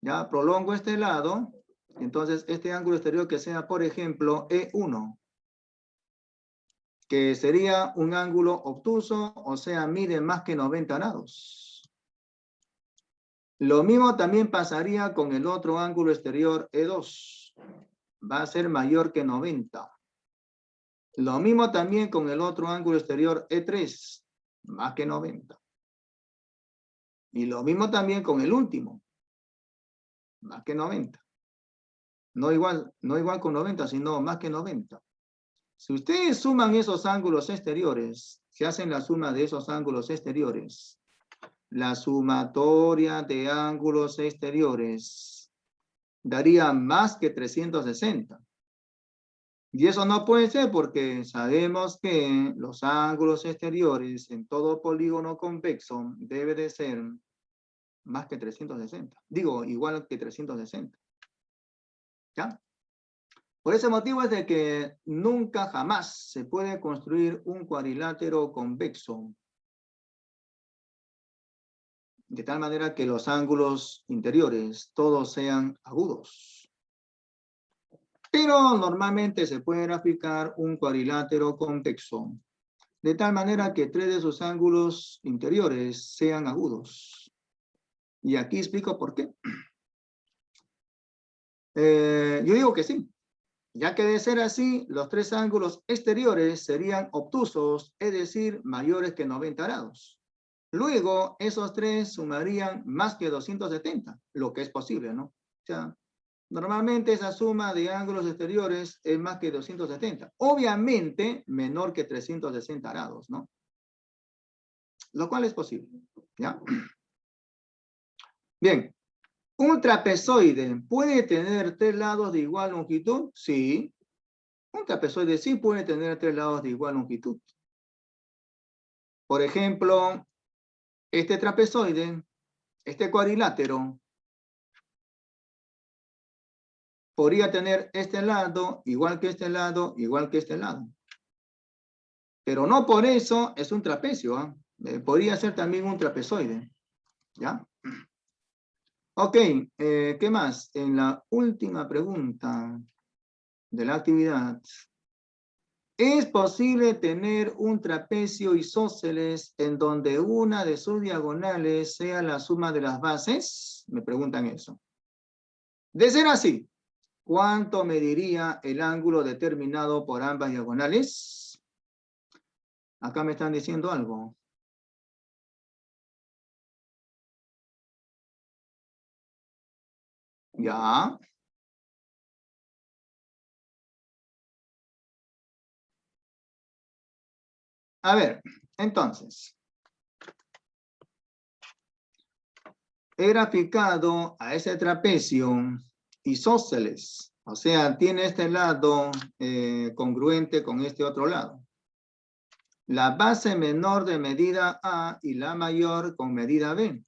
Ya prolongo este lado, entonces este ángulo exterior que sea, por ejemplo, E1, que sería un ángulo obtuso, o sea, mide más que 90 grados. Lo mismo también pasaría con el otro ángulo exterior E2. Va a ser mayor que 90. Lo mismo también con el otro ángulo exterior E3, más que 90. Y lo mismo también con el último, más que 90. No igual con 90, sino más que 90. Si ustedes suman esos ángulos exteriores, si hacen la suma de esos ángulos exteriores, la sumatoria de ángulos exteriores daría más que 360. Y eso no puede ser porque sabemos que los ángulos exteriores en todo polígono convexo debe de ser más que 360. Digo, igual que 360. ¿Ya? Por ese motivo es de que nunca jamás se puede construir un cuadrilátero convexo de tal manera que los ángulos interiores todos sean agudos. Pero normalmente se puede graficar un cuadrilátero convexo de tal manera que tres de sus ángulos interiores sean agudos. Y aquí explico por qué. Yo digo que sí, ya que de ser así, los tres ángulos exteriores serían obtusos, es decir, mayores que 90 grados. Luego, esos tres sumarían más que 270, lo que es posible, ¿no? O sea, normalmente esa suma de ángulos exteriores es más que 270. Obviamente, menor que 360 grados, ¿no? Lo cual es posible, ¿ya? Bien, ¿un trapezoide puede tener tres lados de igual longitud? Sí. Un trapezoide sí puede tener tres lados de igual longitud. Por ejemplo, este trapezoide, este cuadrilátero, podría tener este lado, igual que este lado, igual que este lado. Pero no por eso es un trapecio, ¿eh? Podría ser también un trapezoide, ¿ya? Ok, ¿qué más? En la última pregunta de la actividad, ¿es posible tener un trapecio isósceles en donde una de sus diagonales sea la suma de las bases? Me preguntan eso. De ser así, ¿cuánto mediría el ángulo determinado por ambas diagonales? Acá me están diciendo algo. Ya. A ver, entonces. He graficado a ese trapecio isósceles. O sea, tiene este lado congruente con este otro lado. La base menor de medida A y la mayor con medida B.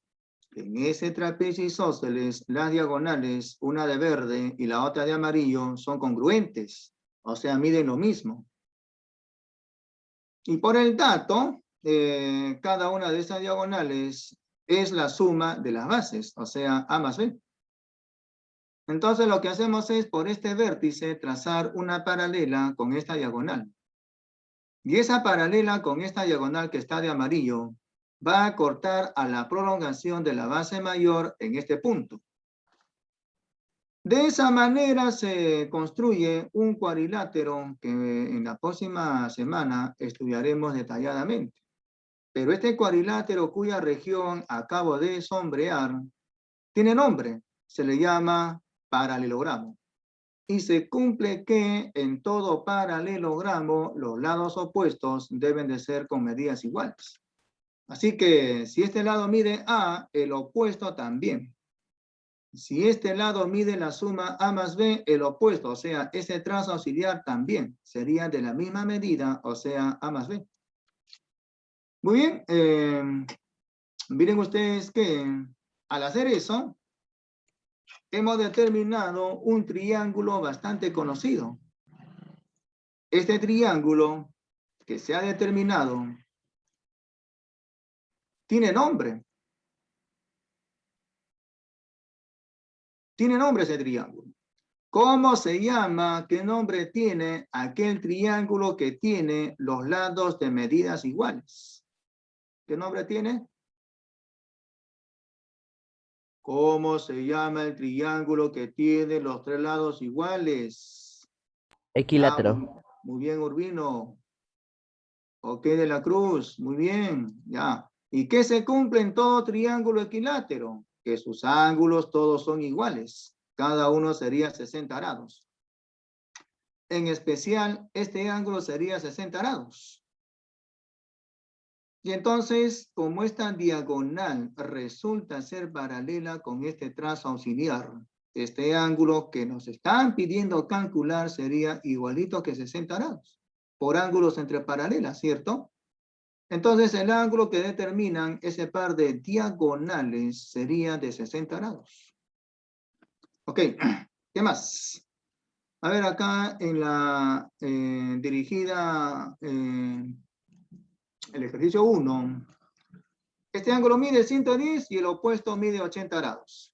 En ese trapecio isósceles, las diagonales, una de verde y la otra de amarillo, son congruentes. O sea, miden lo mismo. Y por el dato, cada una de esas diagonales es la suma de las bases, o sea, A más B. Entonces lo que hacemos es, por este vértice, trazar una paralela con esta diagonal. Y esa paralela con esta diagonal que está de amarillo, va a cortar a la prolongación de la base mayor en este punto. De esa manera se construye un cuadrilátero que en la próxima semana estudiaremos detalladamente. Pero este cuadrilátero cuya región acabo de sombrear, tiene nombre, se le llama paralelogramo. Y se cumple que en todo paralelogramo los lados opuestos deben de ser con medidas iguales. Así que si este lado mide A, el opuesto también. Si este lado mide la suma A más B, el opuesto, o sea, ese trazo auxiliar también sería de la misma medida, o sea, A más B. Muy bien, miren ustedes que al hacer eso, hemos determinado un triángulo bastante conocido. Este triángulo que se ha determinado tiene nombre. Tiene nombre ese triángulo. ¿Cómo se llama? ¿Qué nombre tiene aquel triángulo que tiene los lados de medidas iguales? ¿Qué nombre tiene? ¿Cómo se llama el triángulo que tiene los tres lados iguales? Equilátero. Muy bien, Urbino. Ok, de la Cruz. Muy bien, ya. ¿Y qué se cumple en todo triángulo equilátero? Que sus ángulos todos son iguales. Cada uno sería 60 grados. En especial, este ángulo sería 60 grados. Y entonces, como esta diagonal resulta ser paralela con este trazo auxiliar, este ángulo que nos están pidiendo calcular sería igualito que 60 grados, por ángulos entre paralelas, ¿cierto? Entonces, el ángulo que determinan ese par de diagonales sería de 60 grados. Ok, ¿qué más? A ver, acá en la dirigida, el ejercicio 1, este ángulo mide 110 y el opuesto mide 80 grados.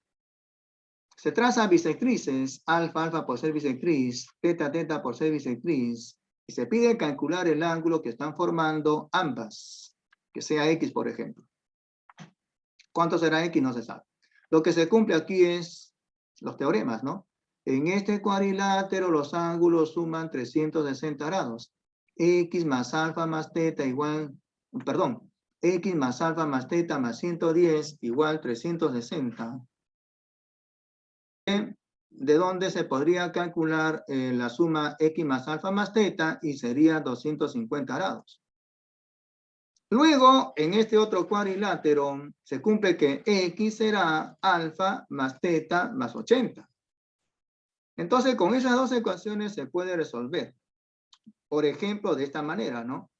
Se traza bisectrices, alfa, alfa por ser bisectriz, teta, teta por ser bisectriz, y se pide calcular el ángulo que están formando ambas, que sea X, por ejemplo. ¿Cuánto será X? No se sabe. Lo que se cumple aquí es los teoremas, ¿no? En este cuadrilátero los ángulos suman 360 grados. X más alfa más teta igual, perdón, X más alfa más teta más 110 igual 360. De donde se podría calcular la suma X más alfa más teta y sería 250 grados. Luego, en este otro cuadrilátero, se cumple que X será alfa más teta más 80. Entonces, con esas dos ecuaciones se puede resolver. Por ejemplo, de esta manera, ¿no?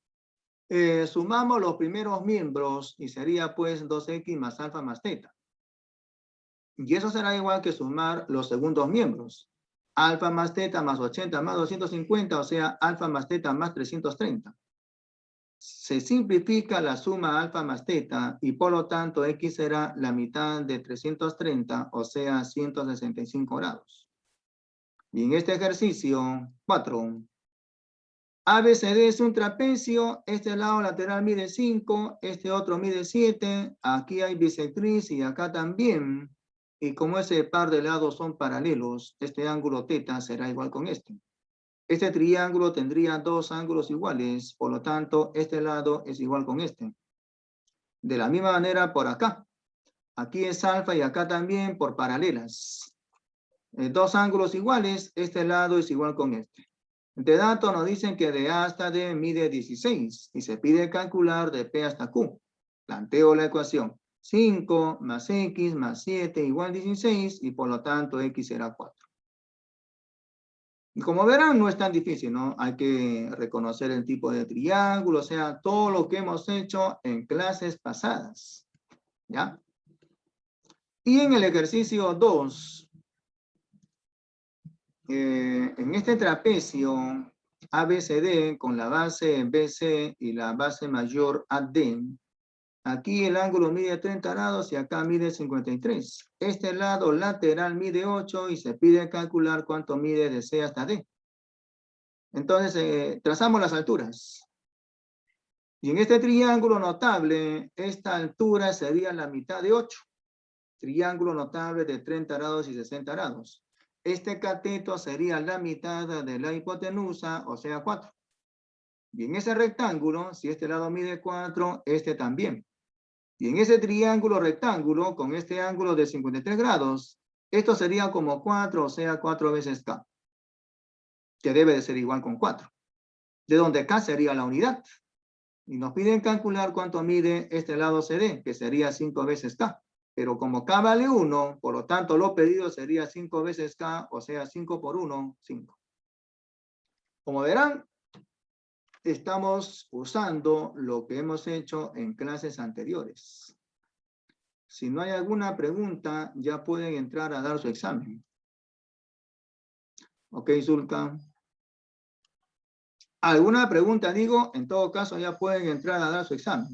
Sumamos los primeros miembros y sería pues 2X más alfa más teta. Y eso será igual que sumar los segundos miembros. Alfa más teta más 80 más 250, o sea, alfa más teta más 330. Se simplifica la suma alfa más teta y por lo tanto X será la mitad de 330, o sea, 165 grados. Y en este ejercicio 4, ABCD es un trapecio, este lado lateral mide 5, este otro mide 7, aquí hay bisectriz y acá también, y como ese par de lados son paralelos, este ángulo teta será igual con este. Este triángulo tendría dos ángulos iguales, por lo tanto, este lado es igual con este. De la misma manera por acá. Aquí es alfa y acá también por paralelas. Dos ángulos iguales, este lado es igual con este. De datos nos dicen que de A hasta D mide 16 y se pide calcular de P hasta Q. Planteo la ecuación. 5 más X más 7 igual 16 y por lo tanto X será 4. Y como verán, no es tan difícil, ¿no? Hay que reconocer el tipo de triángulo, o sea, todo lo que hemos hecho en clases pasadas. ¿Ya? Y en el ejercicio 2, en este trapecio ABCD con la base BC y la base mayor AD, aquí el ángulo mide 30 grados y acá mide 53. Este lado lateral mide 8 y se pide calcular cuánto mide de C hasta D. Entonces, trazamos las alturas. Y en este triángulo notable, esta altura sería la mitad de 8. Triángulo notable de 30 grados y 60 grados. Este cateto sería la mitad de la hipotenusa, o sea 4. Y en ese rectángulo, si este lado mide 4, este también. Y en ese triángulo rectángulo, con este ángulo de 53 grados, esto sería como 4, o sea 4 veces K. Que debe de ser igual con 4. De donde K sería la unidad. Y nos piden calcular cuánto mide este lado CD, que sería 5 veces K. Pero como K vale 1, por lo tanto lo pedido sería 5 veces K, o sea 5 por 1, 5. Como verán, estamos usando lo que hemos hecho en clases anteriores. Si no hay alguna pregunta, ya pueden entrar a dar su examen. Ok, Zulka. ¿Alguna pregunta, digo? En todo caso, ya pueden entrar a dar su examen.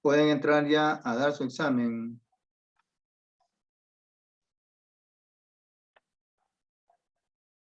Pueden entrar ya a dar su examen.